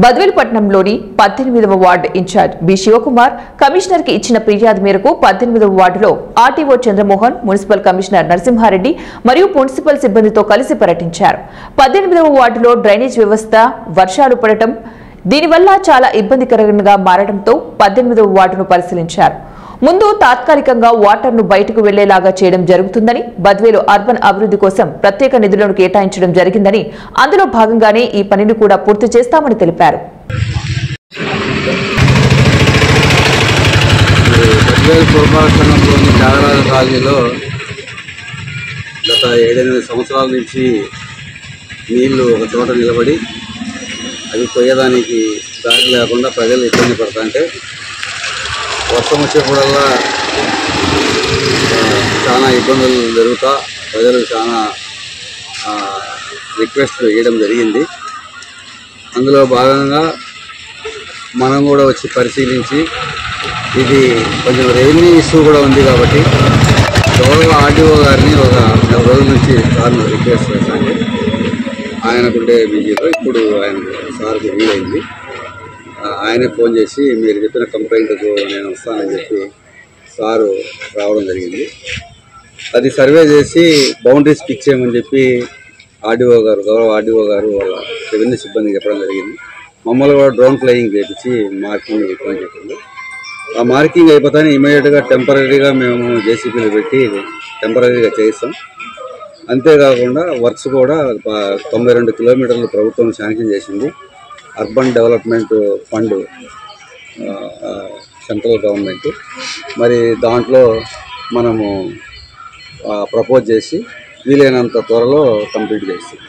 బద్వేలుపట్నంలోని 18వ ward in-charge B Shivakumar కమిషనర్కి ఇచ్చిన ఫిర్యాదు మేరకు 18వ వార్డులో RTO Chandramohan, municipal commissioner Narasimha Reddy మరియు మున్సిపల్ సిబ్బందితో కలిసి పర్యటించారు. 18వ వార్డులో డ్రైనేజ్ వ్యవస్థ వర్షాలు పడటం దీనివల్ల చాలా ఇబ్బందికరంగా మారడంతో 18వ వార్డును పరిశీలించారు. ముందు తాత్కాలికంగా వాటర్ను బయటకు వెళ్లేలాగా చేయడం జరుగుతుందని, బద్వేలు అర్బన్ అభివృద్ధి కోసం ప్రత్యేక నిధులను కేటాయించడం జరిగిందని, అందులో భాగంగానే ఈ పనిని కూడా పూర్తి చేస్తామని తెలిపారు. గత 7-8 సంవత్సరాల నుంచి నీళ్లు ఒక చోట నిలబడి అవి పోయేదానికి దారి లేకుండా ప్రజలు ఇబ్బంది పడుతుంటే వర్షం వచ్చేప్పుడల్లా చాలా ఇబ్బందులు జరుగుతా ప్రజలు చాలా రిక్వెస్ట్లు వేయడం జరిగింది. అందులో భాగంగా మనం కూడా వచ్చి పరిశీలించి ఇది కొంచెం రెవెన్యూ ఇష్యూ కూడా ఉంది కాబట్టి గౌరవ ఆర్డీఓ గారిని ఒక 4 రోజుల నుంచి సార్ను రిక్వెస్ట్ చేశాను. ఆయనకుండే బిజీలో ఇప్పుడు ఆయన సార్కి వీలైంది. ఆయనే ఫోన్ చేసి మీరు చెప్పిన కంప్లైంట్కు నేను వస్తానని చెప్పి సారు రావడం జరిగింది. అది సర్వే చేసి బౌండరీస్ ఫిక్స్ చేయమని చెప్పి ఆర్డీఓ గారు, గౌరవ ఆర్డీఓ గారు వాళ్ళ రెవెన్యూ సిబ్బందికి చెప్పడం జరిగింది. మమ్మల్ని కూడా డ్రోన్ ఫ్లయింగ్ చేయించి మార్కింగ్ చెప్పమని చెప్పింది. ఆ మార్కింగ్ అయిపోతానే ఇమీడియట్గా టెంపరీగా మేము జేసీబీలు పెట్టి టెంపరీగా చేయిస్తాం. అంతేకాకుండా వర్క్స్ కూడా 92 కిలోమీటర్లు ప్రభుత్వం శాంక్షన్ చేసింది. Urban development fund central government, మరి దాంట్లో మనము ప్రపోజ్ చేసి వీలైనంత త్వరలో కంప్లీట్ చేస్తాం.